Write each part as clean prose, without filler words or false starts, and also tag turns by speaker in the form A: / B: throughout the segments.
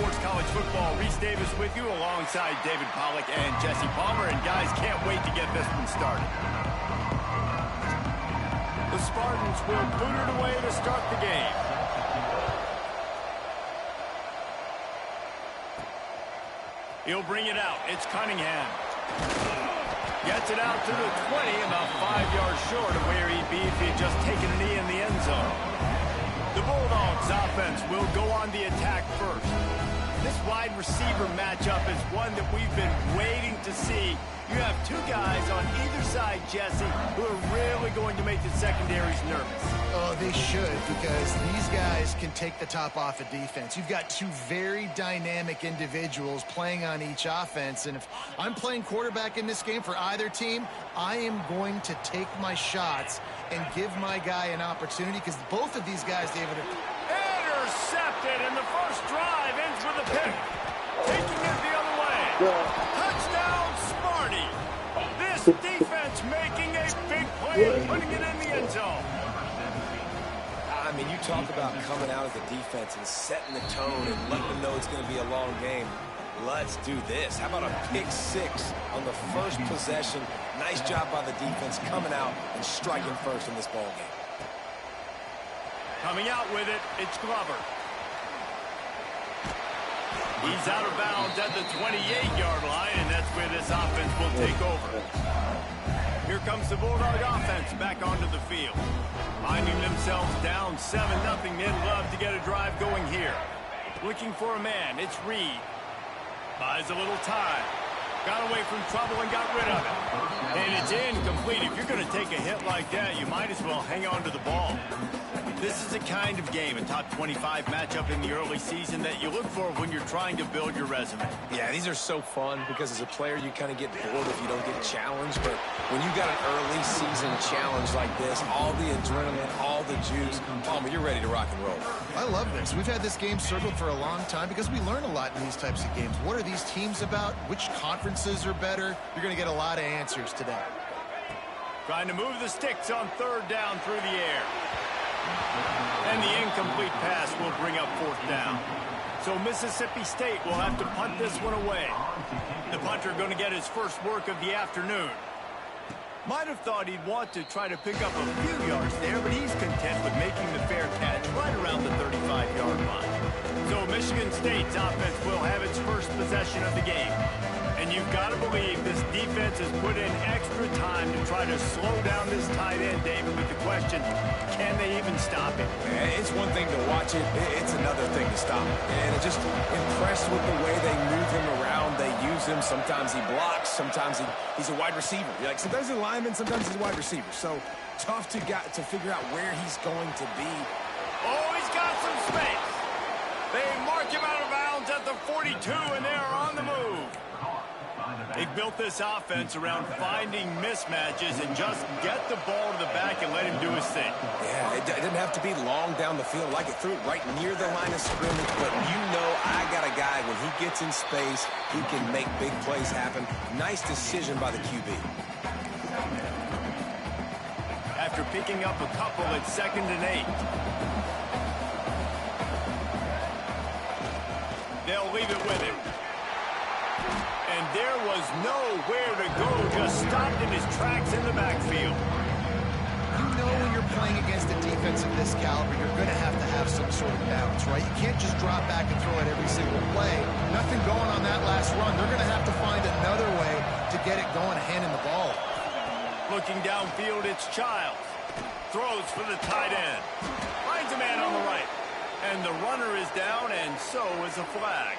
A: Sports College Football. Reese Davis with you alongside David Pollack and Jesse Palmer. And guys, can't wait to get this one started. The Spartans will boot it away to start the game. He'll bring it out. It's Cunningham. Gets it out to the 20, about 5 yards short of where he'd be if he had just taken a knee in the end zone. The Bulldogs offense will go on the attack first. This wide receiver matchup is one that we've been waiting to see. You have two guys on either side, Jesse, who are really going to make the secondaries nervous.
B: Oh, they should, because these guys can take the top off a defense. You've got two very dynamic individuals playing on each offense, and if I'm playing quarterback in this game for either team, I am going to take my shots and give my guy an opportunity, because both of these guys, David,
A: intercepted, and the first drive ends with a pick. Taking it the other way. Touchdown, Sparty. This defense making a big play and putting it in the end zone.
C: I mean, you talk about coming out as a defense and setting the tone and letting them know it's going to be a long game. Let's do this. How about a pick six on the first possession? Nice job by the defense coming out and striking first in this ball game.
A: Coming out with it, it's Glover. He's out of bounds at the 28-yard line, and that's where this offense will take over. Here comes the Bulldog offense back onto the field. Finding themselves down 7-0, they'd love to get a drive going here. Looking for a man, it's Reed. Buys a little time. Got away from trouble and got rid of it. And it's incomplete. If you're going to take a hit like that, you might as well hang on to the ball. This is a kind of game, a top 25 matchup in the early season that you look for when you're trying to build your resume.
C: Yeah, these are so fun because as a player, you kind of get bored if you don't get challenged. But when you got an early season challenge like this, all the adrenaline, all the juice, Palmer, you're ready to rock and roll.
B: I love this. We've had this game circled for a long time because we learn a lot in these types of games. What are these teams about? Which conferences are better? You're going to get a lot of answers today.
A: Trying to move the sticks on third down through the air. And the incomplete pass will bring up fourth down. So Mississippi State will have to punt this one away. The punter going to get his first work of the afternoon. Might have thought he'd want to try to pick up a few yards there, but he's content with making the fair catch right around the 35-yard line. So Michigan State's offense will have its first possession of the game. And you've got to believe this defense has put in extra time to try to slow down this tight end, David, with the question, can they even stop it?
C: It's one thing to watch it, it's another thing to stop it. And I'm just impressed with the way they move him around. They use him. Sometimes he blocks. Sometimes he's a wide receiver. Like sometimes he's a lineman, sometimes he's a wide receiver. So tough to figure out where he's going to be.
A: Oh, he's got some space. They mark him out of bounds at the 42, and they're on the move. They've built this offense around finding mismatches and just get the ball to the back and let him do his thing.
C: Yeah, it didn't have to be long down the field. Like it threw it right near the line of scrimmage, but you know I got a guy, when he gets in space, he can make big plays happen. Nice decision by the QB.
A: After picking up a couple, it's 2nd and 8. They'll leave it with him. And there was nowhere to go, just stopped in his tracks in the backfield.
B: You know when you're playing against a defense of this caliber, you're going to have some sort of balance, right? You can't just drop back and throw it every single play. Nothing going on that last run. They're going to have to find another way to get it going, handing the ball.
A: Looking downfield, it's Childs. Throws for the tight end. Finds a man on the right. And the runner is down, and so is a flag.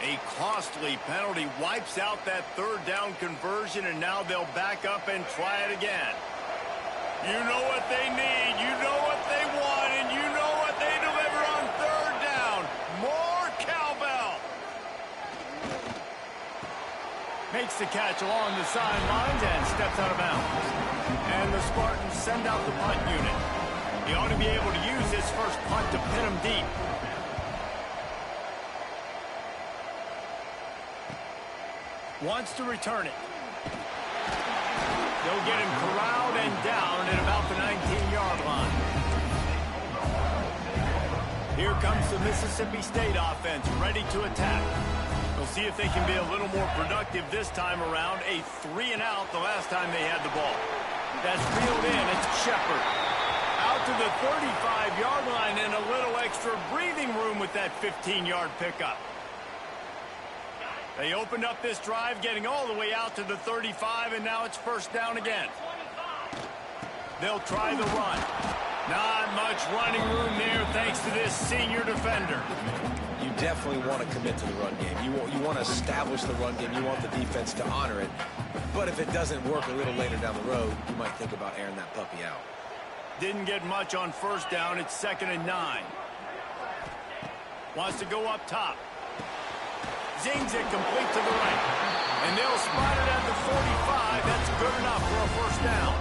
A: A costly penalty wipes out that third down conversion, and now they'll back up and try it again. You know what they need, you know what they want, and you know what they deliver on third down. More cowbell. Makes the catch along the sidelines and steps out of bounds. And the Spartans send out the punt unit. He ought to be able to use his first punt to pin him deep. Wants to return it. They'll get him corralled and down at about the 19-yard line. comes the Mississippi State offense, ready to attack. We'll see if they can be a little more productive this time around. A 3-and-out the last time they had the ball. That's reeled in. It's Shepard. Out to the 35-yard line and a little extra breathing room with that 15-yard pickup. They opened up this drive, getting all the way out to the 35, and now it's first down again. They'll try the run. Not much running room there thanks to this senior defender.
C: You definitely want to commit to the run game. You want to establish the run game. You want the defense to honor it. But if it doesn't work a little later down the road, you might think about airing that puppy out.
A: Didn't get much on first down. It's 2nd and 9. Wants to go up top. Zings it complete to the right. And they'll spot it at the 45. That's good enough for a first down.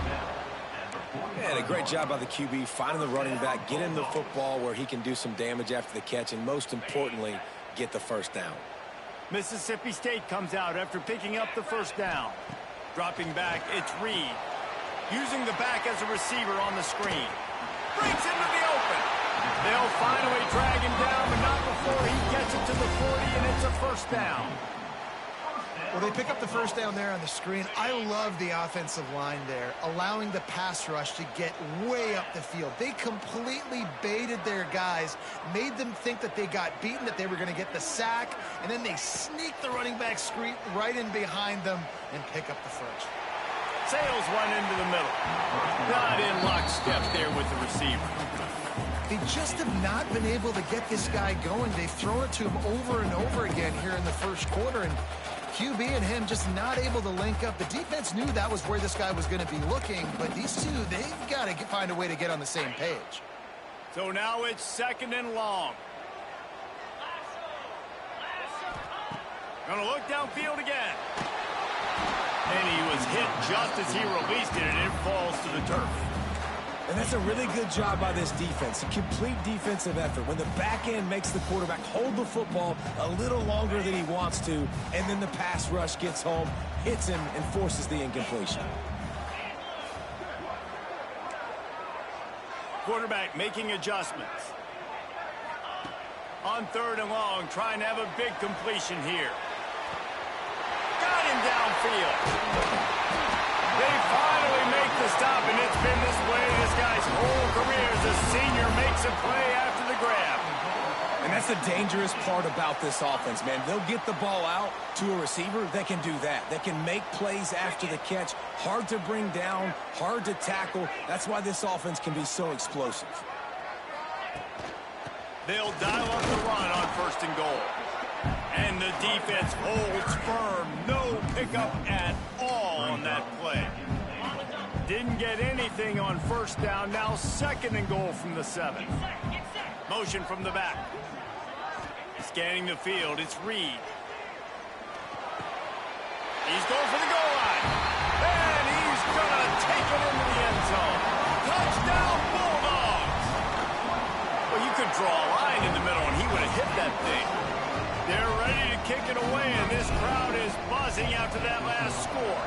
C: And a great job by the QB finding the running back, get him the football where he can do some damage after the catch, and most importantly, get the first down.
A: Mississippi State comes out after picking up the first down. Dropping back, it's Reed. Using the back as a receiver on the screen. Breaks into the open. They'll finally drag him down, but not before he gets it to the 40, and it's a first down.
B: Well, they pick up the first down there on the screen. I love the offensive line there, allowing the pass rush to get way up the field. They completely baited their guys, made them think that they got beaten, that they were going to get the sack, and then they sneak the running back screen right in behind them and pick up the first.
A: Sales run into the middle. Not in lockstep there with the receiver.
B: They just have not been able to get this guy going. They've thrown it to him over and over again here in the first quarter, and QB and him just not able to link up. The defense knew that was where this guy was going to be looking, but these two, they've got to find a way to get on the same page.
A: So now it's 2nd and long. Gonna look downfield again. And he was hit just as he released it, and it falls to the turf.
C: And that's a really good job by this defense, a complete defensive effort. When the back end makes the quarterback hold the football a little longer than he wants to, and then the pass rush gets home, hits him, and forces the incompletion.
A: Quarterback making adjustments. On 3rd and long, trying to have a big completion here. Got him downfield. They finally make the stop, and it's been this way this guy's whole career as a senior makes a play after the grab.
C: And that's the dangerous part about this offense, man. They'll get the ball out to a receiver that can do that. They can make plays after the catch. Hard to bring down, hard to tackle. That's why this offense can be so explosive.
A: They'll dial up the run on 1st and goal. And the defense holds firm. No pickup at all on that play. Didn't get anything on first down. Now 2nd and goal from the 7. Motion from the back. Scanning the field. It's Reed. He's going for the goal line. And he's going to take it into the end zone. Touchdown, Bulldogs. Well, you could draw a line in the middle, and he would have hit that thing. They're ready to kick it away, and this crowd is buzzing after that last score.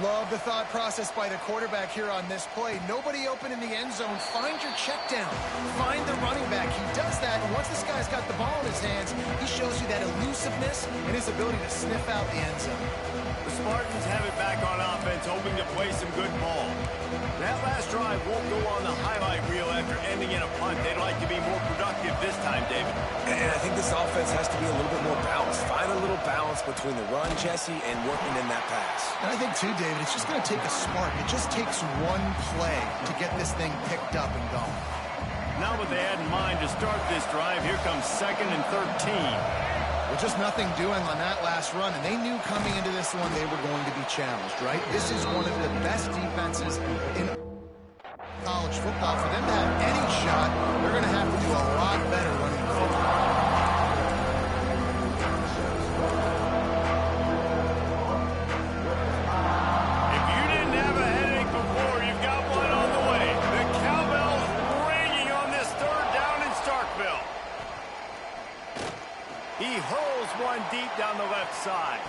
B: Love the thought process by the quarterback here on this play. Nobody open in the end zone. Find your check down. Find the running back. He does that, and once this guy's got the ball in his hands, he shows you that elusiveness and his ability to sniff out the end zone.
A: The Spartans have it back on offense, hoping to play some good ball. That last drive won't go on the highlight reel after ending in a punt. They'd like to be more productive this time, David.
C: And I think this offense has to be a little bit more balanced. Find a little balance between the run, Jesse, and working in that pass.
B: And I think, too, David, it's just going to take a spark. It just takes one play to get this thing picked up and going.
A: Now what they had in mind to start this drive, here comes 2nd and 13.
B: Well, just nothing doing on that last run, and they knew coming into this one they were going to be challenged, right? This is one of the best defenses in college football. For them to have any shot, they're going to have to do a lot better running the football.
A: If you didn't have a headache before, you've got one on the way. The cowbell's ringing on this 3rd down in Starkville. He hurls one deep down the left side.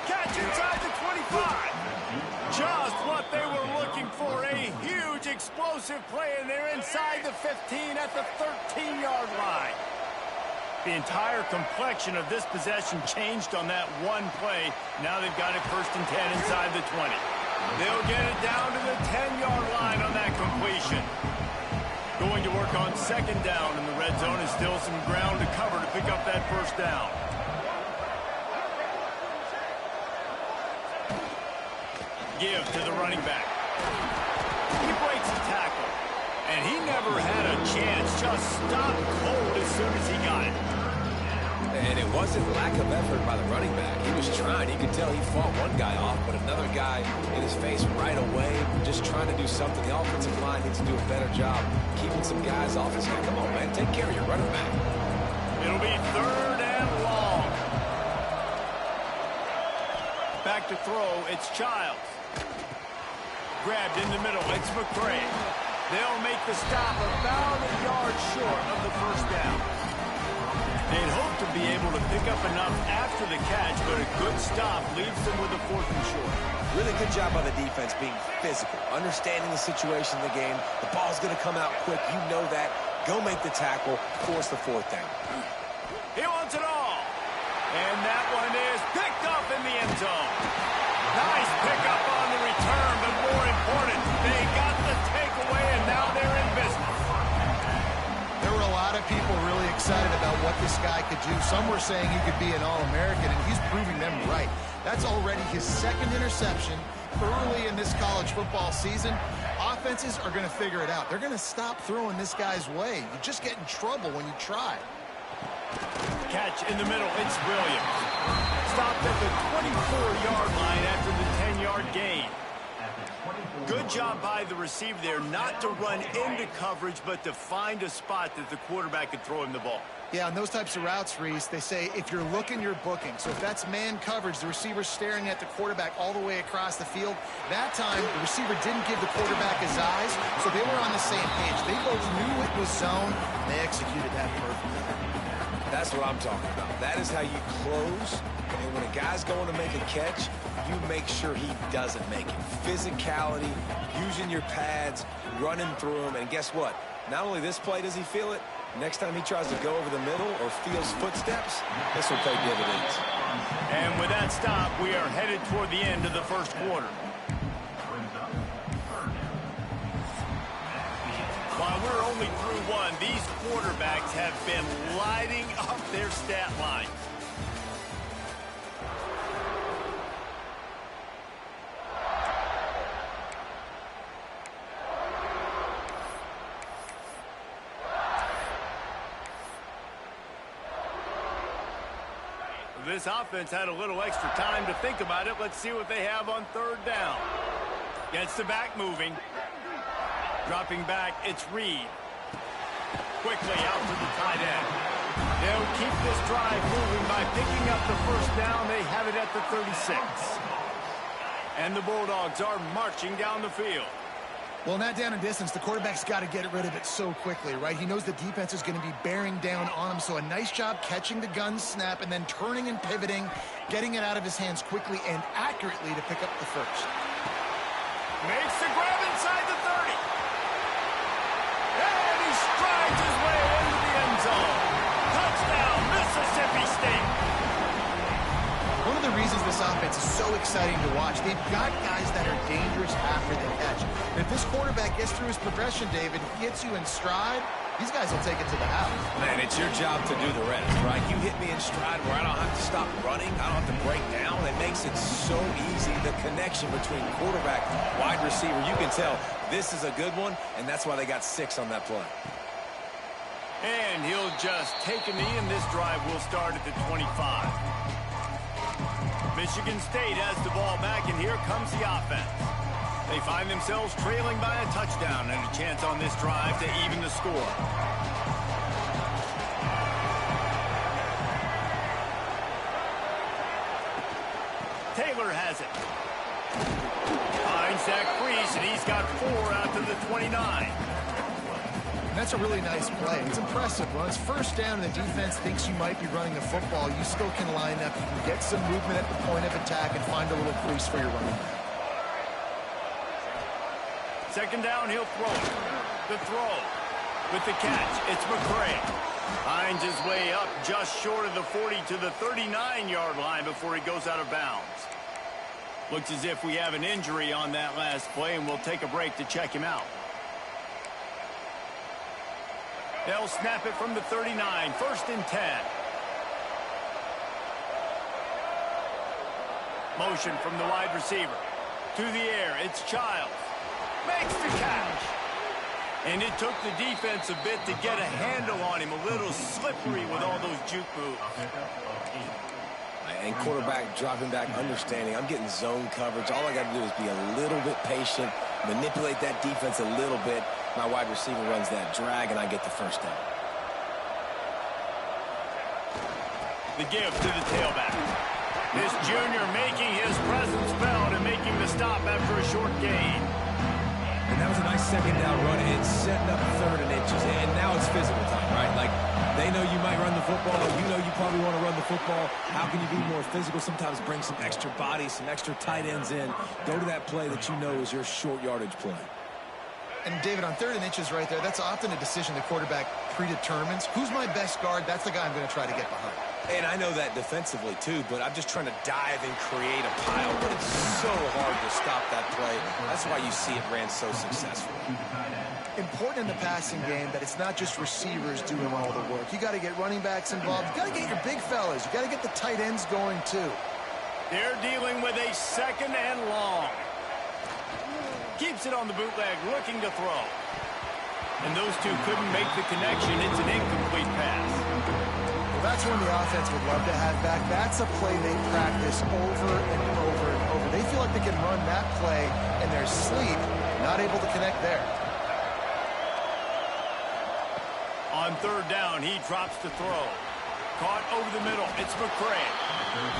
A: Catch inside the 25. Just what they were looking for. A huge explosive explosive play, and they're inside the 15 at the 13-yard line. The entire complexion of this possession changed on that one play. Now they've got it 1st and 10 inside the 20. They'll get it down to the 10-yard line on that completion. Going to work on 2nd down in the red zone, and still some ground to cover to pick up that 1st down. Give to the running back. He breaks the tackle, and he never had a chance. Just stopped cold as soon as he got it.
C: And it wasn't lack of effort by the running back. He was trying. You could tell he fought one guy off, but another guy in his face right away, just trying to do something. The offensive line needs to do a better job keeping some guys off his head. Come on, man. Take care of your running back.
A: It'll be 3rd and long. Back to throw. It's Childs. Grabbed in the middle. It's McCray. They'll make the stop about a yard short of the 1st down. They'd hope to be able to pick up enough after the catch, but a good stop leaves them with a 4th and short.
C: Really good job by the defense being physical, understanding the situation of the game. The ball's going to come out quick. You know that. Go make the tackle, force the 4th down.
A: He wants it all. And that one is picked up in the end zone. Nice pickup on the return, but more important, they got the takeaway, and now they're in business.
B: There were a lot of people really excited about what this guy could do. Some were saying he could be an All-American, and he's proving them right. That's already his 2nd interception early in this college football season. Offenses are going to figure it out. They're going to stop throwing this guy's way. You just get in trouble when you try.
A: Catch in the middle. It's Williams. Stopped at the 24-yard line after the 10-yard gain. Good job by the receiver there not to run into coverage, but to find a spot that the quarterback could throw him the ball.
B: Yeah, on those types of routes, Reese, they say if you're looking, you're booking. So if that's man coverage, the receiver's staring at the quarterback all the way across the field. That time, the receiver didn't give the quarterback his eyes, so they were on the same page. They both knew it was zone, and they executed that perfectly.
C: That's what I'm talking about. That is how you close. And when a guy's going to make a catch, you make sure he doesn't make it. Physicality, using your pads, running through them. And guess what? Not only this play does he feel it, next time he tries to go over the middle or feels footsteps, this will pay dividends.
A: And with that stop, we are headed toward the end of the 1st quarter. While we're only through one, these quarterbacks have been lighting up their stat line. This offense had a little extra time to think about it. Let's see what they have on 3rd down. Gets the back moving. Dropping back, it's Reed. Quickly out to the tight end. They'll keep this drive moving by picking up the 1st down. They have it at the 36. And the Bulldogs are marching down the field.
B: Well, in that down and distance, the quarterback's got to get rid of it so quickly, right? He knows the defense is going to be bearing down on him, so a nice job catching the gun snap and then turning and pivoting, getting it out of his hands quickly and accurately to pick up the 1st.
A: Makes the grab inside the 30. And he strides his way into the end zone. Touchdown, Mississippi State.
B: One of the reasons this offense is so exciting to watch, they've got guys that are dangerous after the catch. And if this quarterback gets through his progression, David, gets you in stride, these guys will take it to the house.
C: Man, it's your job to do the rest, right? You hit me in stride where I don't have to stop running. I don't have to break down. It makes it so easy. The connection between quarterback, wide receiver, you can tell this is a good one, and that's why they got 6 on that play.
A: And he'll just take a knee, and this drive will start at the 25. Michigan State has the ball back, and here comes the offense. They find themselves trailing by a touchdown and a chance on this drive to even the score. Taylor has it. Finds Zach Priest, and he's got 4 out to the 29.
B: And that's a really nice play. It's impressive. When it's 1st down and the defense thinks you might be running the football, you still can line up. You can get some movement at the point of attack and find a little crease for your running back.
A: 2nd down, he'll throw it. The throw. With the catch, it's McCray. Finds his way up just short of the 40 to the 39-yard line before he goes out of bounds. Looks as if we have an injury on that last play, and we'll take a break to check him out. They'll snap it from the 39, 1st and 10. Motion from the wide receiver. To the air, it's Childs. Makes the catch. And it took the defense a bit to get a handle on him. A little slippery with all those juke moves.
C: And quarterback dropping back, understanding I'm getting zone coverage. All I got to do is be a little bit patient, manipulate that defense a little bit. My wide receiver runs that drag, and I get the first down.
A: The give to the tailback. This junior making his presence felt and making the stop after a short gain.
C: And that was a nice second down run and setting up 3rd and inches. And now it's physical time, right? Like, they know you might run the football. You know you probably want to run the football. How can you be more physical? Sometimes bring some extra bodies, some extra tight ends in. Go to that play that you know is your short yardage play.
B: And, David, on 3rd and inches right there, that's often a decision the quarterback predetermines. Who's my best guard? That's the guy I'm going to try to get behind.
C: And I know that defensively, too, but I'm just trying to dive and create a pile. But it's so hard to stop that play. That's why you see it ran so successfully.
B: Important in the passing game that it's not just receivers doing all the work. You got to get running backs involved. You got to get your big fellas. You got to get the tight ends going, too.
A: They're dealing with a 2nd and long. Keeps it on the bootleg, looking to throw. And those two couldn't make the connection. It's an incomplete pass.
B: Well, that's one the offense would love to have back. That's a play they practice over and over and over. They feel like they can run that play in their sleep, not able to connect there.
A: On 3rd down, he drops the throw. Caught over the middle. It's McCray.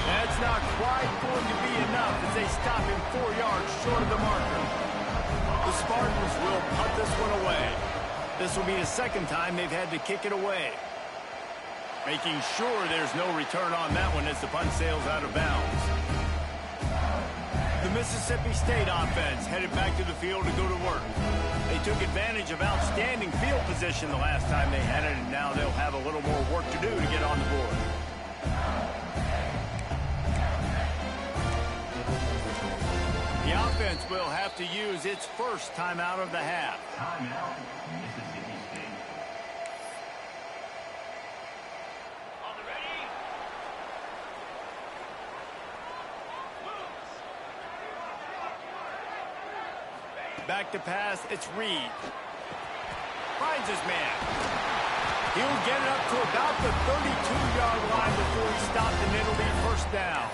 A: That's not quite going to be enough as they stop him 4 yards short of the marker. The Spartans will punt this one away. This will be the 2nd time they've had to kick it away. Making sure there's no return on that one as the punt sails out of bounds. The Mississippi State offense headed back to the field to go to work. They took advantage of outstanding field position the last time they had it, and now they'll have a little more work to do to get on the board. The offense will have to use its first timeout of the half.
D: Timeout, Mississippi State.
A: Back to pass, it's Reed. Finds his man. He'll get it up to about the 32-yard line before he stopped, and it'll be 1st down.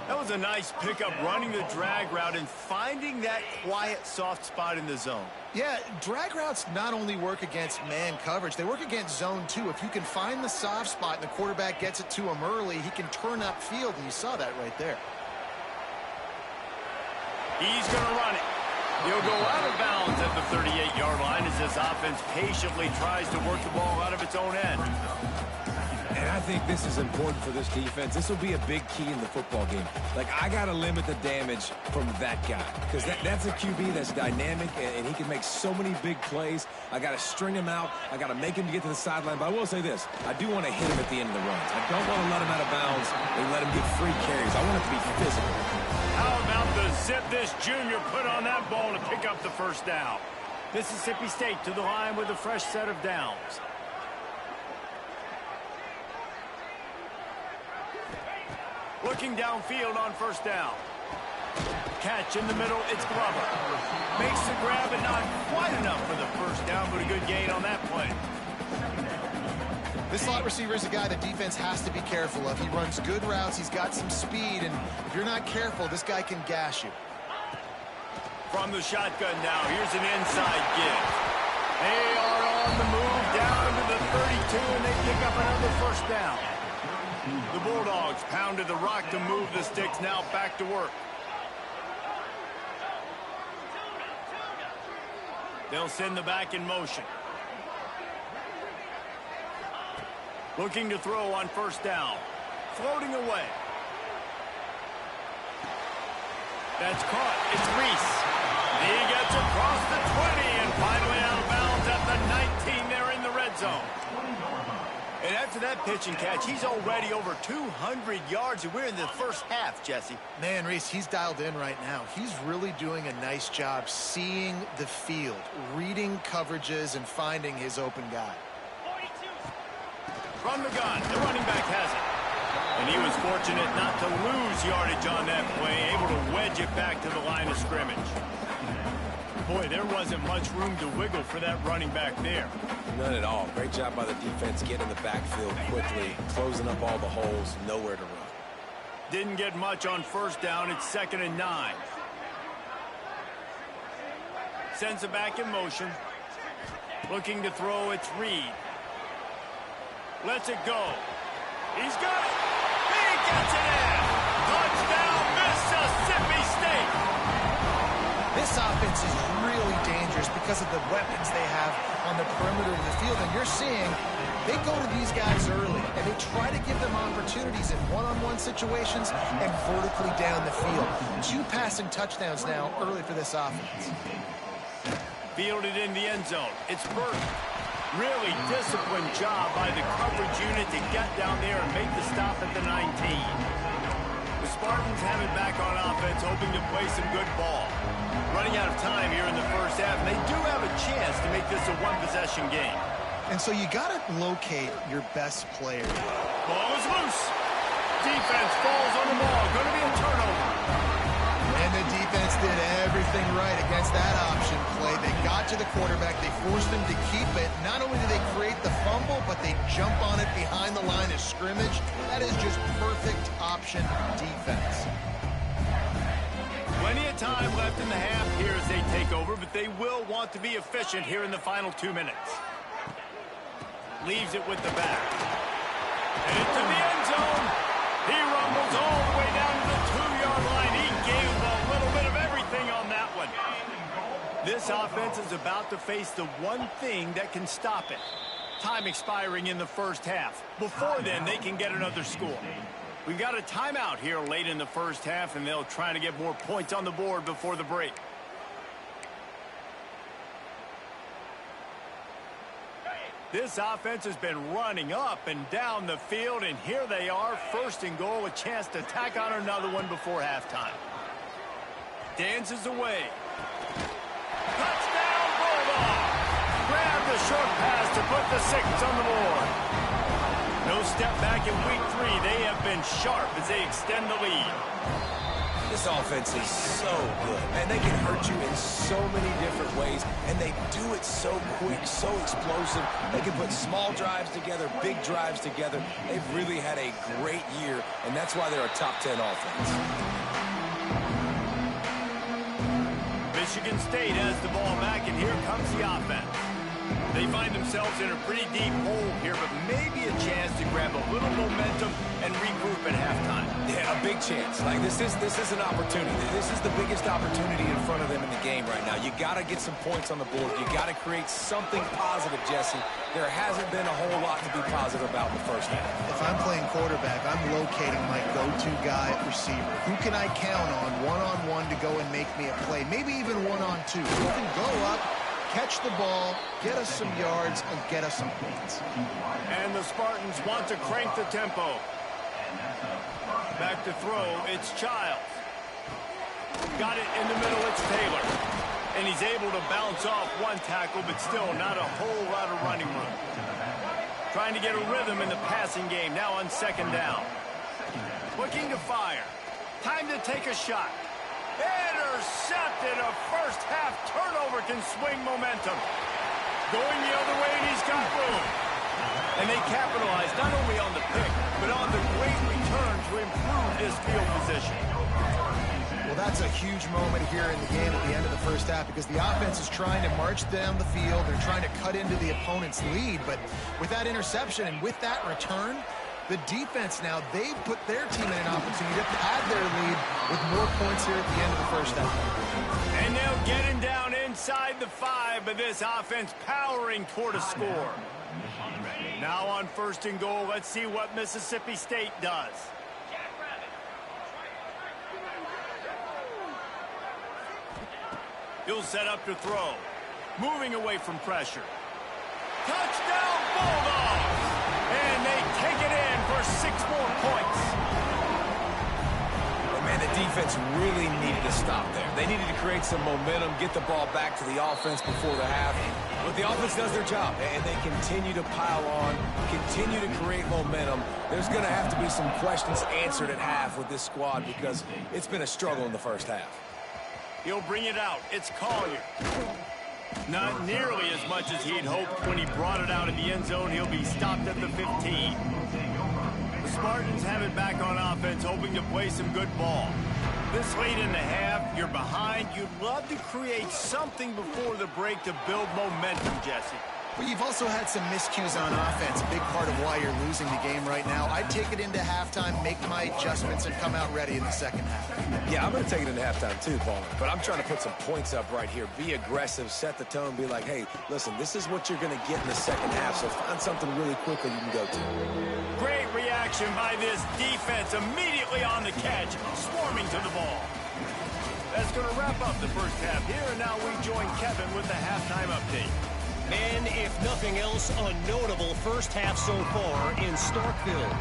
A: That was a nice pickup, running the drag route and finding that quiet, soft spot in the zone.
B: Yeah, drag routes not only work against man coverage, they work against zone too. If you can find the soft spot and the quarterback gets it to him early, he can turn upfield, and you saw that right there.
A: He's going to run it. He'll go out of bounds at the 38-yard line as this offense patiently tries to work the ball out of its own end.
C: And I think this is important for this defense. This will be a big key in the football game. Like, I got to limit the damage from that guy because that's a QB that's dynamic, and he can make so many big plays. I got to string him out. I got to make him to get to the sideline. But I will say this. I do want to hit him at the end of the runs. I don't want to let him out of bounds and let him get free carries. I want it to be physical.
A: How about the zip this junior put on that ball to pick up the 1st down? Mississippi State to the line with a fresh set of downs. Looking downfield on 1st down. Catch in the middle, it's Glover. Makes the grab, but not quite enough for the 1st down, but a good gain on that play.
B: This slot receiver is a guy the defense has to be careful of. He runs good routes, he's got some speed, and if you're not careful, this guy can gash you.
A: From the shotgun now, here's an inside give. They are on the move down to the 32, and they pick up another 1st down. The Bulldogs pounded the rock to move the sticks, now back to work. They'll send the back in motion. Looking to throw on 1st down. Floating away. That's caught. It's Reese. He gets across the 20 and finally zone. And after that pitch and catch, he's already over 200 yards, and we're in the first half, Jesse.
B: Man, Reese, he's dialed in right now. He's really doing a nice job seeing the field, reading coverages, and finding his open guy.
A: From the gun, the running back has it. And he was fortunate not to lose yardage on that play, able to wedge it back to the line of scrimmage. Boy, there wasn't much room to wiggle for that running back there.
C: None at all. Great job by the defense getting in the backfield quickly, closing up all the holes, nowhere to run.
A: Didn't get much on first down. It's 2nd and 9. Sends it back in motion. Looking to throw, it's Reed. Lets it go. He's got it. He gets it in. Touchdown, Mississippi State.
B: This offense is really dangerous because of the weapons they have on the perimeter of the field. And you're seeing they go to these guys early, and they try to give them opportunities in one-on-one situations and vertically down the field. 2 passing touchdowns now early for this offense.
A: Fielded in the end zone. It's Burton. Really disciplined job by the coverage unit to get down there and make the stop at the 19. The Spartans have it back on offense, hoping to play some good ball. Running out of time here in the first half, and they do have a chance to make this a one-possession game.
B: And so you got to locate your best player.
A: Ball is loose. Defense falls on the ball. Going to be a turnover.
B: And the defense did everything right against that option play. They got to the quarterback. They forced him to keep it. Not only did they create the fumble, but they jump on it behind the line of scrimmage. That is just perfect option defense.
A: Plenty of time left in the half here as they take over, but they will want to be efficient here in the final 2 minutes. Leaves it with the back. And into the end zone. He rumbles all the way down to the 2-yard line. He gave a little bit of everything on that one. This offense is about to face the one thing that can stop it. Time expiring in the first half. Before then, they can get another score. We've got a timeout here late in the first half, and they'll try to get more points on the board before the break. This offense has been running up and down the field, and here they are, 1st and goal, a chance to tack on another one before halftime. Dances away. Touchdown, Bulldog! Grab the short pass to put the 6 on the board. No step back in week 3. They have been sharp as they extend the lead.
C: This offense is so good, and they can hurt you in so many different ways, and they do it so quick, so explosive. They can put small drives together, big drives together. They've really had a great year, and that's why they're a top 10 offense.
A: Michigan State has the ball back, and here comes the offense. They find themselves in a pretty deep hole here, but maybe a chance to grab a little momentum and regroup at halftime.
C: Yeah, a big chance. Like this is an opportunity. This is the biggest opportunity in front of them in the game right now. You got to get some points on the board. You got to create something positive, Jesse. There hasn't been a whole lot to be positive about in the first half.
B: If I'm playing quarterback, I'm locating my go-to guy at receiver. Who can I count on one-on-one to go and make me a play? Maybe even one-on-two. Who can go up, catch the ball, get us some yards, and get us some points.
A: And the Spartans want to crank the tempo. Back to throw, it's Childs. Got it in the middle, it's Taylor. And he's able to bounce off one tackle, but still not a whole lot of running room. Trying to get a rhythm in the passing game, now on 2nd down. Looking to fire. Time to take a shot. Intercepted. A first half turnover can swing momentum. Going the other way, and he's got room. And they capitalize not only on the pick, but on the great return to improve this field position.
B: Well, that's a huge moment here in the game at the end of the first half because the offense is trying to march down the field. They're trying to cut into the opponent's lead, but with that interception and with that return, the defense now, they've put their team in an opportunity to pad their lead with more points here at the end of the first half.
A: And now getting down inside the 5, but this offense powering toward a score. Now on 1st and goal, let's see what Mississippi State does. He'll set up to throw. Moving away from pressure. Touchdown Bulldogs! And they take it in for 6 more points.
C: Oh, man, the defense really needed to stop there. They needed to create some momentum, get the ball back to the offense before the half. But the offense does their job, and they continue to pile on, continue to create momentum. There's going to have to be some questions answered at half with this squad because it's been a struggle in the first half.
A: He'll bring it out. It's Collier. Not nearly as much as he'd hoped when he brought it out in the end zone. He'll be stopped at the 15. The Spartans have it back on offense, hoping to play some good ball. This late in the half, you're behind. You'd love to create something before the break to build momentum, Jesse.
B: But you've also had some miscues on offense, a big part of why you're losing the game right now. I'd take it into halftime, make my adjustments, and come out ready in the second half.
C: Yeah, I'm going to take it into halftime too, Paul. But I'm trying to put some points up right here. Be aggressive, set the tone, be like, hey, listen, this is what you're going to get in the second half, so find something really quickly you can go to.
A: Great reaction by this defense, immediately on the catch, swarming to the ball. That's going to wrap up the first half here, and now we join Kevin with the halftime update.
E: And if nothing else, a notable first half so far in Starkville.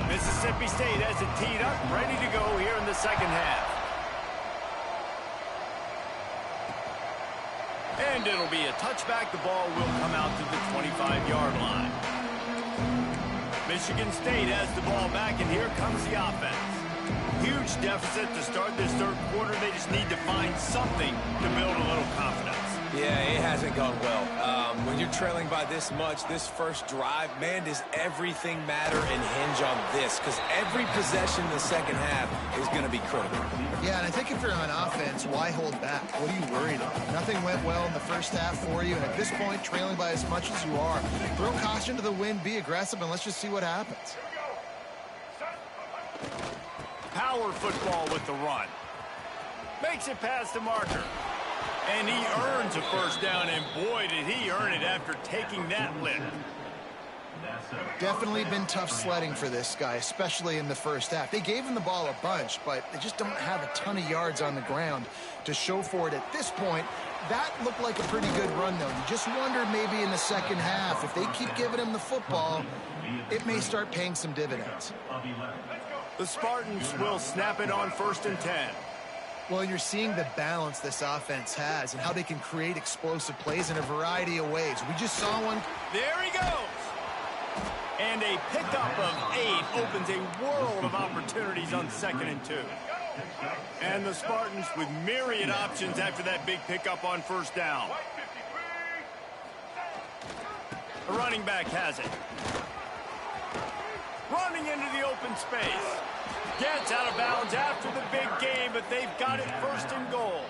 A: Mississippi State has it teed up, ready to go here in the second half. And it'll be a touchback. The ball will come out to the 25-yard line. Michigan State has the ball back, and here comes the offense. Huge deficit to start this third quarter. They just need to find something to build a little confidence.
C: Yeah, it hasn't gone well. When you're trailing by this much, this first drive, man, does everything matter and hinge on this? Because every possession in the second half is going to be critical.
B: Yeah, and I think if you're on offense, why hold back? What are you worried about? Nothing went well in the first half for you, and at this point, trailing by as much as you are, throw caution to the wind, be aggressive, and let's just see what happens.
A: Power football with the run. Makes it past the marker. And he earns a first down, and boy, did he earn it after taking that lift.
B: Definitely been tough sledding for this guy, especially in the first half. They gave him the ball a bunch, but they just don't have a ton of yards on the ground to show for it at this point. That looked like a pretty good run, though. You just wonder maybe in the second half, if they keep giving him the football, it may start paying some dividends.
A: The Spartans will snap it on 1st and 10.
B: Well, you're seeing the balance this offense has and how they can create explosive plays in a variety of ways. We just saw one.
A: There he goes. And a pickup of 8 opens a world of opportunities on 2nd and 2. And the Spartans with myriad options after that big pickup on 1st down. The running back has it. Running into the open space. Gets out of bounds after the big game, but they've got it 1st and goal.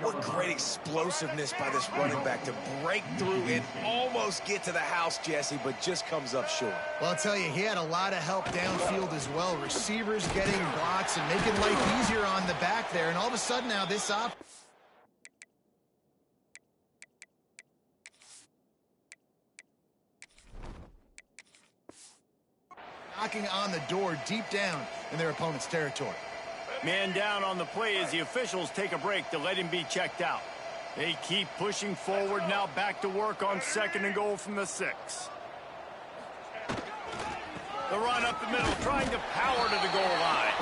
C: What great explosiveness by this running back to break through and almost get to the house, Jesse, but just comes up short.
B: Well, I'll tell you, he had a lot of help downfield as well. Receivers getting blocks and making life easier on the back there. And all of a sudden now this offense. Knocking on the door deep down in their opponent's territory.
A: Man down on the play as the officials take a break to let him be checked out. They keep pushing forward, now back to work on 2nd and goal from the 6. The run up the middle, trying to power to the goal line.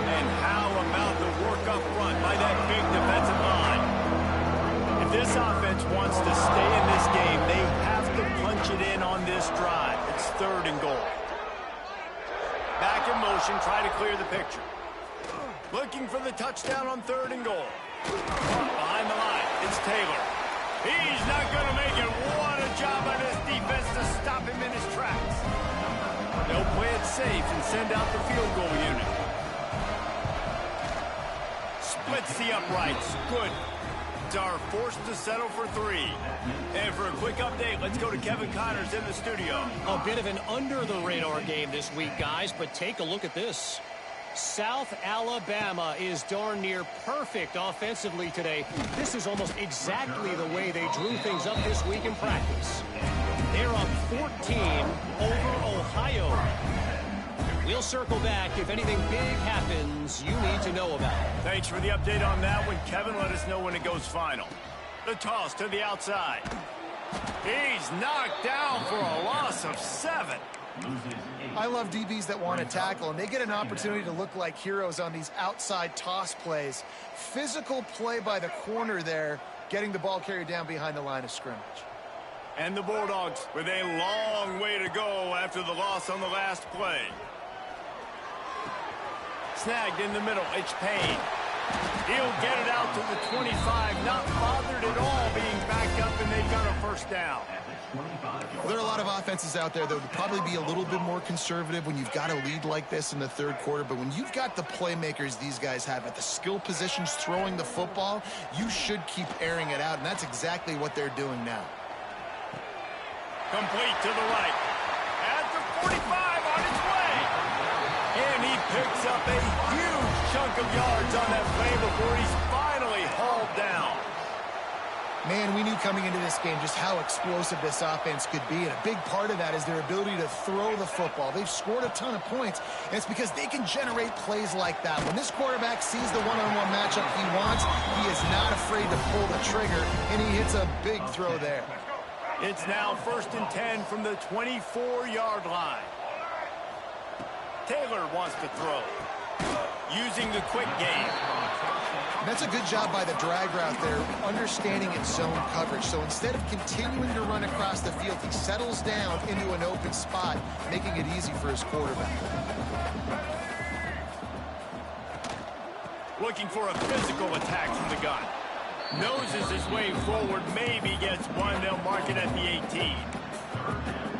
A: And how about the work up front by that big defensive line? If this offense wants to stay in this game, they have to punch it in on this drive. It's 3rd and goal. Back in motion, try to clear the picture. Looking for the touchdown on 3rd and goal. Behind the line, it's Taylor. He's not going to make it. What a job by this defense to stop him in his tracks. They'll play it safe and send out the field goal unit. Splits the uprights. Good. Are forced to settle for 3. And for a quick update, let's go to Kevin Connors in the studio.
E: A bit of an under-the-radar game this week, guys, but take a look at this. South Alabama is darn near perfect offensively today. This is almost exactly the way they drew things up this week in practice. They're up 14 over Ohio. We'll circle back if anything big happens you need to know about.
A: Thanks for the update on that one, Kevin. Let us know when it goes final. The toss to the outside. He's knocked down for a loss of 7.
B: I love DBs that want to tackle, and they get an opportunity to look like heroes on these outside toss plays. Physical play by the corner there, getting the ball carried down behind the line of scrimmage.
A: And the Bulldogs with a long way to go after the loss on the last play. Snagged in the middle, it's Payne. He'll get it out to the 25, not bothered at all being backed up, and they've got a first down.
B: Well, there are a lot of offenses out there that would probably be a little bit more conservative when you've got a lead like this in the third quarter. But when you've got the playmakers these guys have at the skill positions throwing the football, you should keep airing it out, and that's exactly what they're doing now.
A: Complete to the right. At the 45 on its way. And he picks up a huge chunk of yards on that play before he's finally hauled down.
B: Man, we knew coming into this game just how explosive this offense could be, and a big part of that is their ability to throw the football. They've scored a ton of points, and it's because they can generate plays like that. When this quarterback sees the one-on-one matchup he wants, he is not afraid to pull the trigger, and he hits a big throw there.
A: It's now 1st and 10 from the 24-yard line. Taylor wants to throw, using the quick game.
B: That's a good job by the drag route there, understanding its zone coverage. So instead of continuing to run across the field, he settles down into an open spot, making it easy for his quarterback.
A: Looking for a physical attack from the gun. Noses his way forward, maybe gets one. They'll mark it at the 18.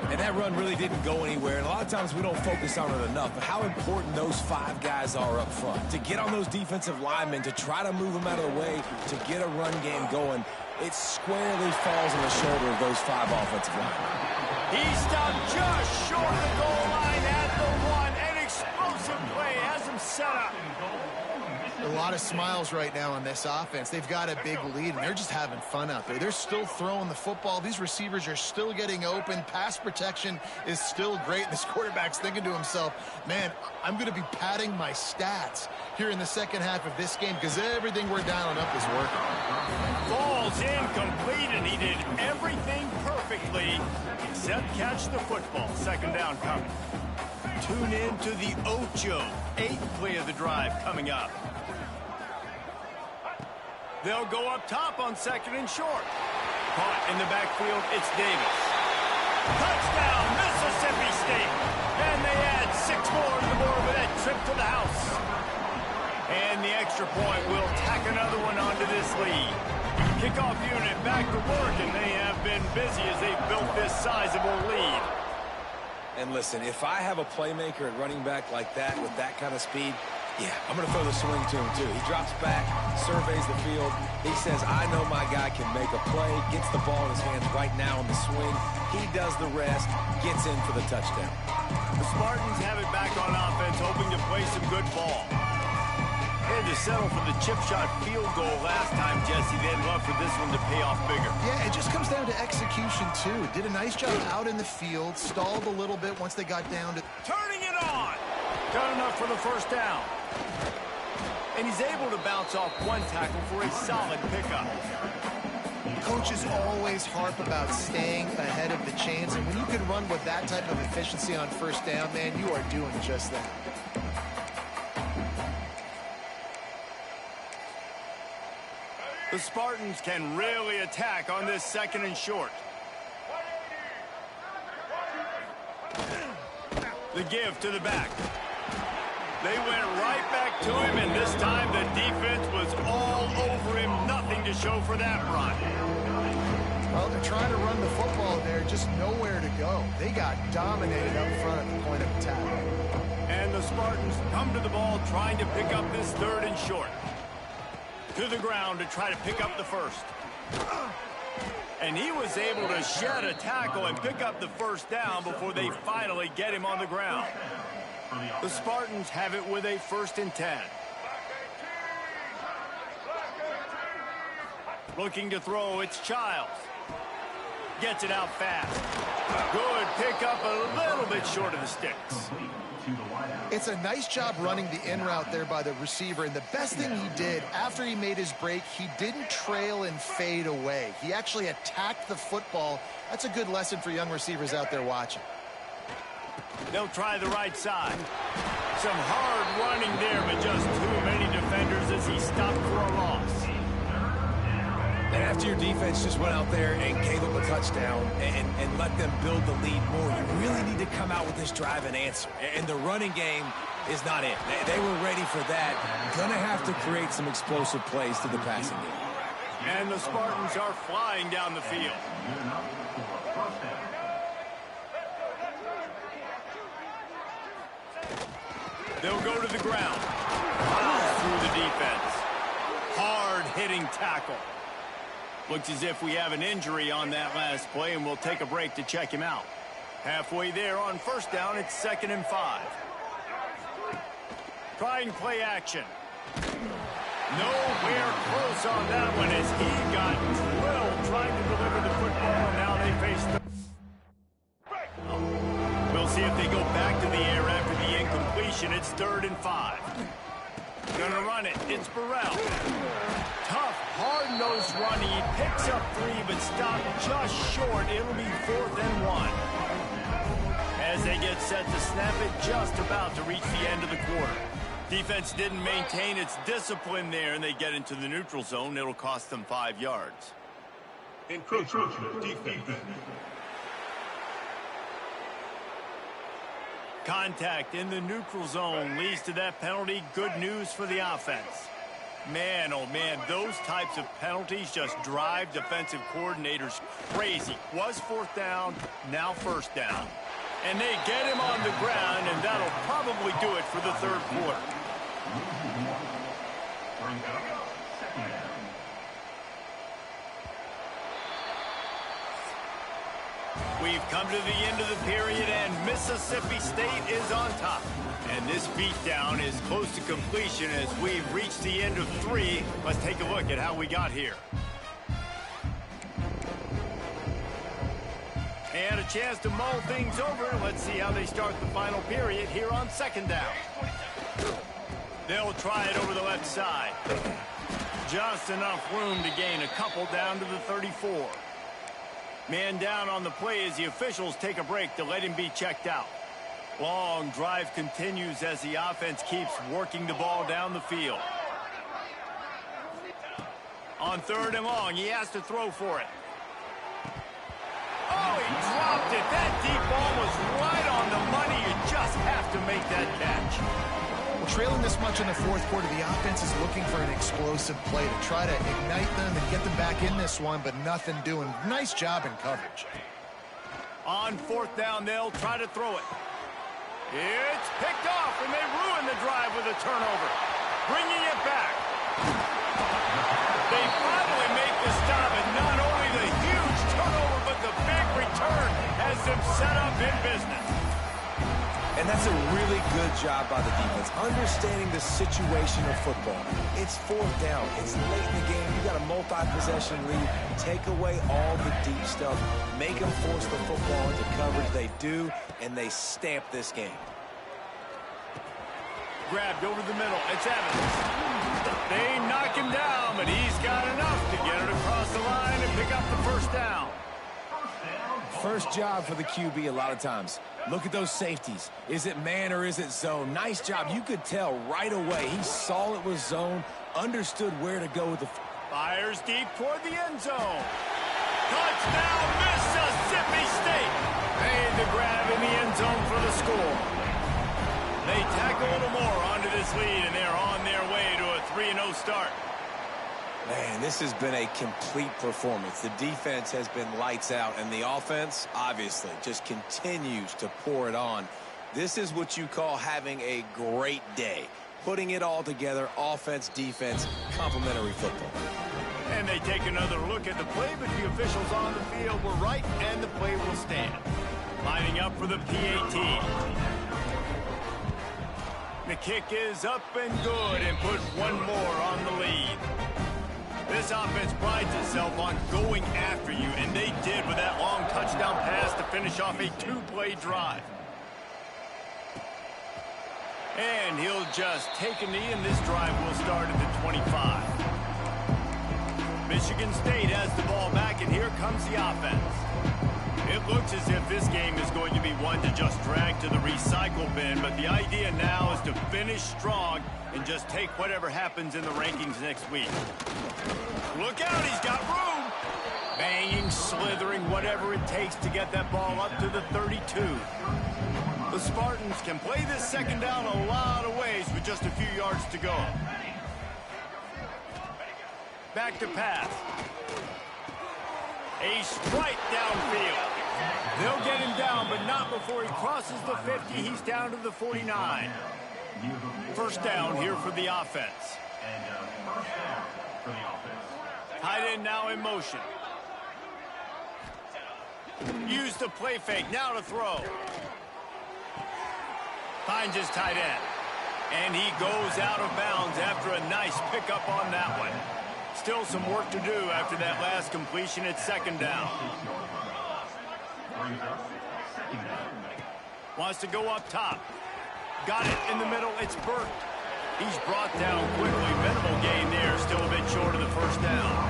C: And that run really didn't go anywhere, and a lot of times we don't focus on it enough, but how important those 5 guys are up front. To get on those defensive linemen, to try to move them out of the way, to get a run game going, it squarely falls on the shoulder of those 5 offensive linemen.
A: He stopped just short of the goal line at the 1. An explosive play has him set up.
B: A lot of smiles right now on this offense. They've got a big lead, and they're just having fun out there. They're still throwing the football. These receivers are still getting open. Pass protection is still great. This quarterback's thinking to himself, man, I'm going to be padding my stats here in the second half of this game because everything we're dialing up is working.
A: Falls incomplete, and he did everything perfectly except catch the football. Second down coming. Tune in to the Ocho. 8th play of the drive coming up. They'll go up top on 2nd and short. Caught in the backfield, it's Davis. Touchdown, Mississippi State. And they add 6 more to the board with that trip to the house. And the extra point will tack another one onto this lead. Kickoff unit back to work, and they have been busy as they've built this sizable lead.
C: And listen, if I have a playmaker at running back like that with that kind of speed, yeah, I'm going to throw the swing to him, too. He drops back, surveys the field. He says, I know my guy can make a play, gets the ball in his hands right now on the swing. He does the rest, gets in for the touchdown.
A: The Spartans have it back on offense, hoping to play some good ball. They had to settle for the chip shot field goal last time, Jesse. They'd love for this one to pay off bigger.
B: Yeah, it just comes down to execution, too. Did a nice job out in the field, stalled a little bit once they got down to...
A: Turning it on! Got enough for the first down. And he's able to bounce off one tackle for a solid pickup.
B: Coaches always harp about staying ahead of the chains, and when you can run with that type of efficiency on first down, man, you are doing just that.
A: The Spartans can really attack on this 2nd and short. The give to the back. They went right back to him, and this time the defense was all over him. Nothing to show for that run.
B: Well, they're trying to run the football there, just nowhere to go. They got dominated up front at the point of attack.
A: And the Spartans come to the ball trying to pick up this 3rd and short. To the ground to try to pick up the first. And he was able to shed a tackle and pick up the first down before they finally get him on the ground. The Spartans have it with a 1st and 10. Looking to throw, it's Childs. gets it out fast. Good pickup, a little bit short of the sticks.
B: It's a nice job running the in route there by the receiver, and the best thing he did after he made his break, he didn't trail and fade away. He actually attacked the football. That's a good lesson for young receivers out there watching.
A: They'll try the right side. Some hard running there, but just too many defenders as he stopped for a loss.
C: And after your defense just went out there and gave them a touchdown and let them build the lead more, you really need to come out with this drive and answer. And the running game is not it. They were ready for that. Gonna have to create some explosive plays to the passing game.
A: And the Spartans are flying down the field. They'll go to the ground. Through the defense. Hard-hitting tackle. Looks as if we have an injury on that last play, and we'll take a break to check him out. Halfway there on first down, it's 2nd and 5. Trying play action. Nowhere close on that one as he got drilled trying to deliver the football, and now they face the... We'll see if they go back to the air after the incompletion. It's 3rd and 5. Gonna run it. It's Burrell. Tough, hard-nosed run. He picks up 3, but stopped just short. It'll be 4th and 1. As they get set to snap it, just about to reach the end of the quarter. Defense didn't maintain its discipline there, and they get into the neutral zone. It'll cost them 5 yards.
D: Encroachment defense.
A: Contact in the neutral zone leads to that penalty. Good news for the offense. Man, oh man, those types of penalties just drive defensive coordinators crazy. Was 4th down, now 1st down. And they get him on the ground, and that'll probably do it for the 3rd quarter. We've come to the end of the period, and Mississippi State is on top. And this beatdown is close to completion as we've reached the end of 3. Let's take a look at how we got here. And a chance to mull things over. Let's see how they start the final period here on 2nd down. They'll try it over the left side. Just enough room to gain a couple down to the 34. Man down on the play as the officials take a break to let him be checked out. Long drive continues as the offense keeps working the ball down the field. On 3rd and long, he has to throw for it. Oh, he dropped it. That deep ball was right on the money. You just have to make that catch.
B: Well, trailing this much in the 4th quarter, the offense is looking for an explosive play to try to ignite them and get them back in this one, but nothing doing. Nice job in coverage.
A: On 4th down, they'll try to throw it. It's picked off, and they ruin the drive with a turnover. Bringing it back. They finally make the stop, and not only the huge turnover, but the big return has them set up in business.
C: And that's a really good job by the defense, understanding the situation of football. It's 4th down. It's late in the game. You got a multi-possession lead. Take away all the deep stuff. Make them force the football into coverage. They do, and they stamp this game.
A: Grabbed over the middle. It's Evans. They knock him down, but he's got enough to get it across the line and pick up the 1st down.
C: First job for the QB a lot of times. Look at those safeties. Is it man or is it zone? Nice job. You could tell right away. He saw it was zone, understood where to go with the...
A: Fires deep toward the end zone. Touchdown, Mississippi State. Made the grab in the end zone for the score. They tack a little more onto this lead, and they're on their way to a 3-0 start.
C: Man, this has been a complete performance. The defense has been lights out, and the offense, obviously, just continues to pour it on. This is what you call having a great day. Putting it all together, offense, defense, complementary football.
A: And they take another look at the play, but the officials on the field were right, and the play will stand. Lining up for the PAT. The kick is up and good, and put one more on the lead. This offense prides itself on going after you, and they did with that long touchdown pass to finish off a two-play drive. And he'll just take a knee, and this drive will start at the 25. Michigan State has the ball back, and here comes the offense. It looks as if this game is going to be one to just drag to the recycle bin, but the idea now is to finish strong and just take whatever happens in the rankings next week. Look out, he's got room! Banging, slithering, whatever it takes to get that ball up to the 32. The Spartans can play this second down a lot of ways with just a few yards to go. Back to pass. A strike downfield. They'll get him down, but not before he crosses the 50. He's down to the 49. First down here for the offense. Tight end now in motion. Use the play fake. Now to throw. Finds his tight end. And he goes out of bounds after a nice pickup on that one. Still some work to do after that last completion at second down. Wants to go up top. Got it in the middle. It's Burke. He's brought down quickly. Minimal gain there. Still a bit short of the first down.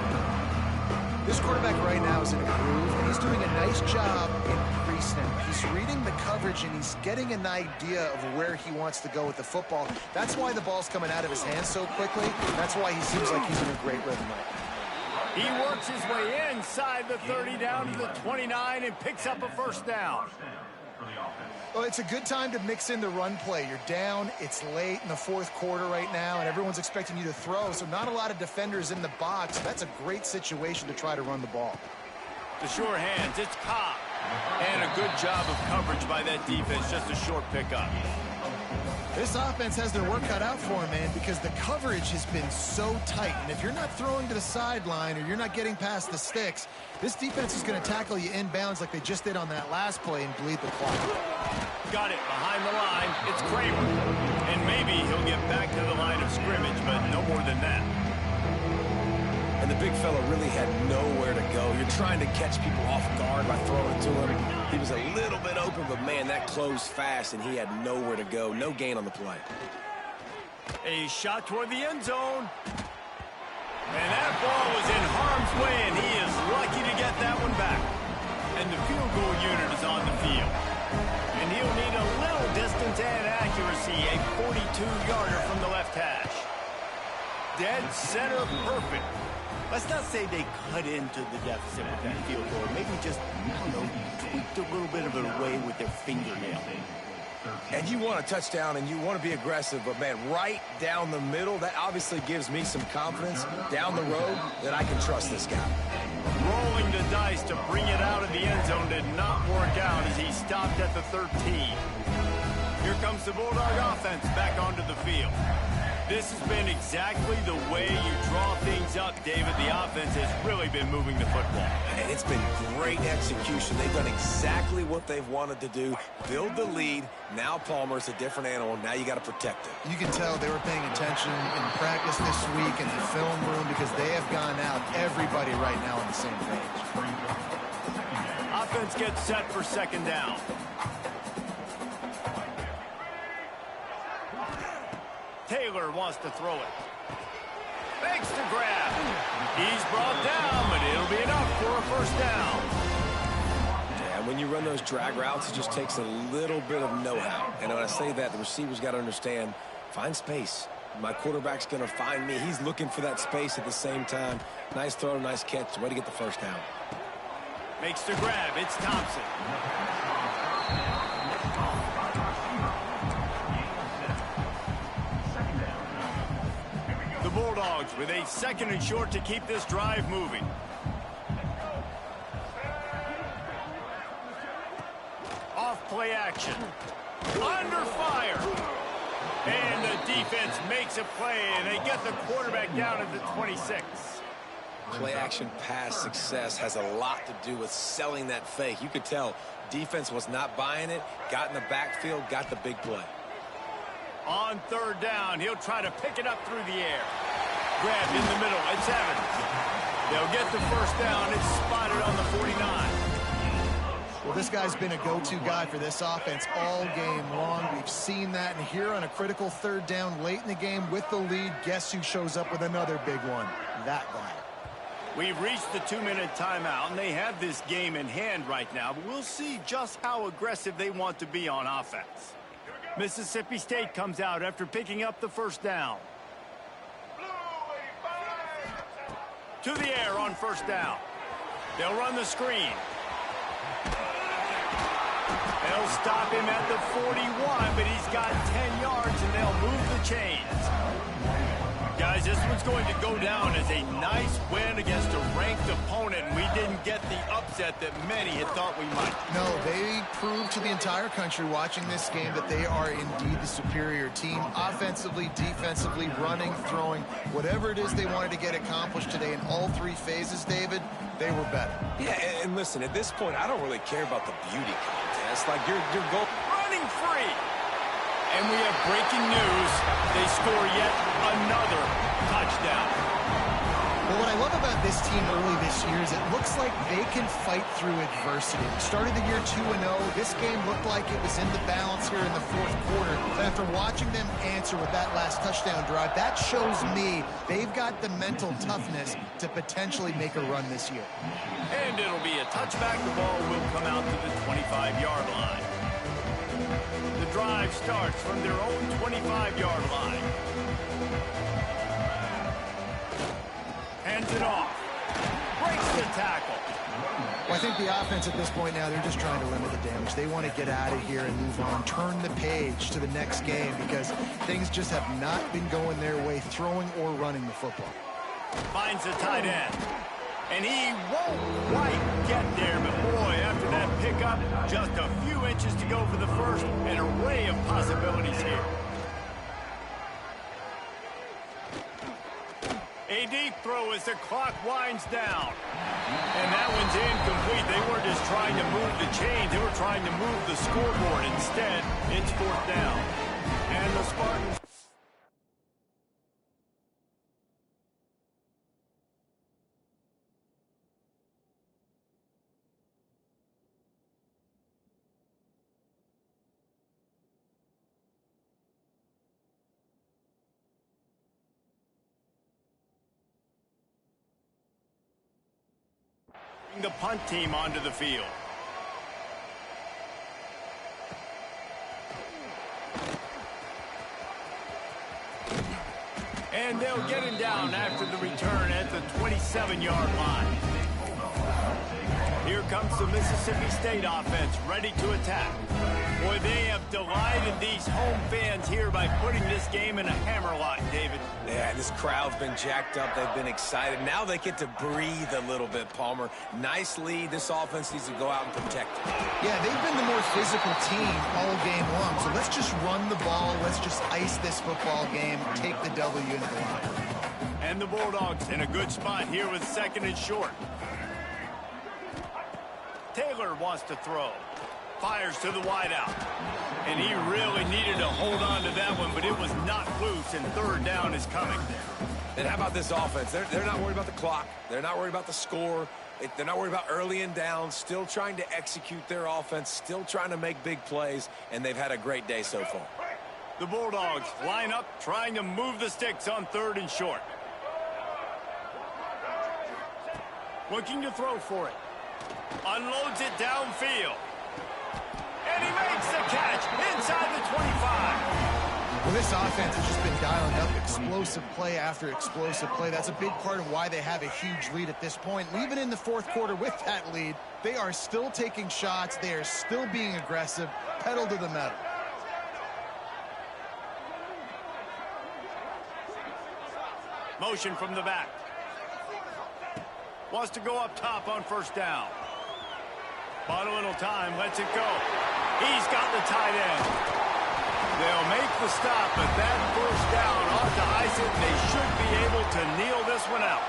B: This quarterback right now is in a groove, and he's doing a nice job in pre-snap. He's reading the coverage, and he's getting an idea of where he wants to go with the football. That's why the ball's coming out of his hands so quickly. That's why he seems like he's in a great rhythm right now.
A: He works his way inside the 30 down to the 29 and picks up a first down.
B: Well, it's a good time to mix in the run play. You're down, it's late in the fourth quarter right now, and everyone's expecting you to throw, so not a lot of defenders in the box. That's a great situation to try to run the ball.
A: The sure hands, it's Cobb. And a good job of coverage by that defense, just a short pickup.
B: This offense has their work cut out for them, man, because the coverage has been so tight. And if you're not throwing to the sideline or you're not getting past the sticks, this defense is going to tackle you inbounds like they just did on that last play and bleed the clock.
A: Got it behind the line. It's Kramer. And maybe he'll get back to the line of scrimmage, but no more than that.
C: And the big fella really had nowhere to go. You're trying to catch people off guard by throwing to him. He was a little bit open, but, man, that closed fast, and he had nowhere to go. No gain on the play.
A: A shot toward the end zone. And that ball was in harm's way, and he is lucky to get that one back. And the field goal unit is on the field. And he'll need a little distance and accuracy, a 42-yarder from the left hash. Dead center perfect. Let's not say they cut into the deficit with that field goal. Maybe just, I don't know, tweaked a little bit of it away with their fingernail.
C: And you want a touchdown and you want to be aggressive, but, man, right down the middle, that obviously gives me some confidence down the road that I can trust this guy.
A: Rolling the dice to bring it out of the end zone did not work out as he stopped at the 13. Here comes the Bulldog offense back onto the field. This has been exactly the way you draw things up, David. The offense has really been moving the football.
C: And it's been great execution. They've done exactly what they've wanted to do. Build the lead. Now Palmer's a different animal. Now you got to protect it.
B: You can tell they were paying attention in practice this week in the film room because they have gone out, everybody right now on the same page.
A: Offense gets set for second down. Taylor wants to throw it. Fakes to grab. He's brought down, but it'll be enough for a first down.
C: Yeah, when you run those drag routes, it just takes a little bit of know-how. And when I say that, the receiver's got to understand, find space. My quarterback's going to find me. He's looking for that space at the same time. Nice throw, nice catch. Way to get the first down.
A: Makes the grab. It's Thompson. Bulldogs with a second and short to keep this drive moving. Off play action. Under fire. And the defense makes a play, and they get the quarterback down at the 26.
C: Play action pass success has a lot to do with selling that fake. You could tell defense was not buying it, got in the backfield, got the big play.
A: On third down, he'll try to pick it up through the air. Grabbed in the middle, it's Evans. They'll get the first down. It's spotted on the 49.
B: guy's been a go-to guy for this offense all game long. We've seen that, and here on a critical third down late in the game with the lead, guess who shows up with another big one? That guy.
A: We've reached the 2-minute timeout, and they have this game in hand right now, but we'll see just how aggressive they want to be on offense. Mississippi State comes out after picking up the first down. To the air on first down. They'll run the screen. They'll stop him at the 41, but he's got 10 yards, and they'll move the chains. Guys, this one's going to go down as a nice win against a ranked opponent, and we didn't get the upset that many had thought we might.
B: No, they proved to the entire country watching this game that they are indeed the superior team. Offensively, defensively, running, throwing, whatever it is they wanted to get accomplished today in all three phases, David, they were better.
C: Yeah, and listen, at this point, I don't really care about the beauty contest. Like, your goal...
A: Running free! And we have breaking news. They score yet another touchdown.
B: Well, what I love about this team early this year is it looks like they can fight through adversity. Started the year 2-0. This game looked like it was in the balance here in the fourth quarter. But after watching them answer with that last touchdown drive, that shows me they've got the mental toughness to potentially make a run this year.
A: And it'll be a touchback. The ball will come out to the 25-yard line. The drive starts from their own 25-yard line. Hands it off. Breaks the tackle.
B: Well, I think the offense at this point now, they're just trying to limit the damage. They want to get out of here and move on, turn the page to the next game because things just have not been going their way, throwing or running the football.
A: Finds the tight end. And he won't quite get there, but boy, after that pickup, just a few inches to go for the first, an array of possibilities here. A deep throw as the clock winds down. And that one's incomplete. They weren't just trying to move the chains, they were trying to move the scoreboard. Instead, it's fourth down. And the Spartans... the punt team onto the field. And they'll get him down after the return at the 27-yard line. Here comes the Mississippi State offense ready to attack. Boy, they have delighted these home fans here by putting this game in a hammerlock, David.
C: Yeah, this crowd's been jacked up. They've been excited. Now they get to breathe a little bit, Palmer. Nice lead. This offense needs to go out and protect it.
B: Yeah, they've been the more physical team all game long. So let's just run the ball. Let's just ice this football game, take the W into the locker room.
A: And the Bulldogs in a good spot here with second and short. Taylor wants to throw. Fires to the wideout. And he really needed to hold on to that one, but it was not loose, and third down is coming.
C: And how about this offense? They're not worried about the clock. They're not worried about the score. They're not worried about early and down. Still trying to execute their offense. Still trying to make big plays, and they've had a great day so far.
A: The Bulldogs line up, trying to move the sticks on third and short. Looking to throw for it. Unloads it downfield. And he makes the catch inside the 25.
B: Well, this offense has just been dialing up explosive play after explosive play. That's a big part of why they have a huge lead at this point. And even in the fourth quarter with that lead, they are still taking shots. They are still being aggressive, pedal to the metal.
A: Motion from the back. Wants to go up top on first down. Bought a little time, lets it go. He's got the tight end. They'll make the stop, but that first down ought to ice it. They should be able to kneel this one out.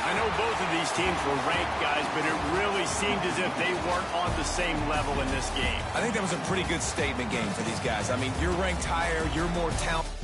A: I know both of these teams were ranked, guys, but it really seemed as if they weren't on the same level in this game.
C: I think that was a pretty good statement game for these guys. I mean, you're ranked higher, you're more talented.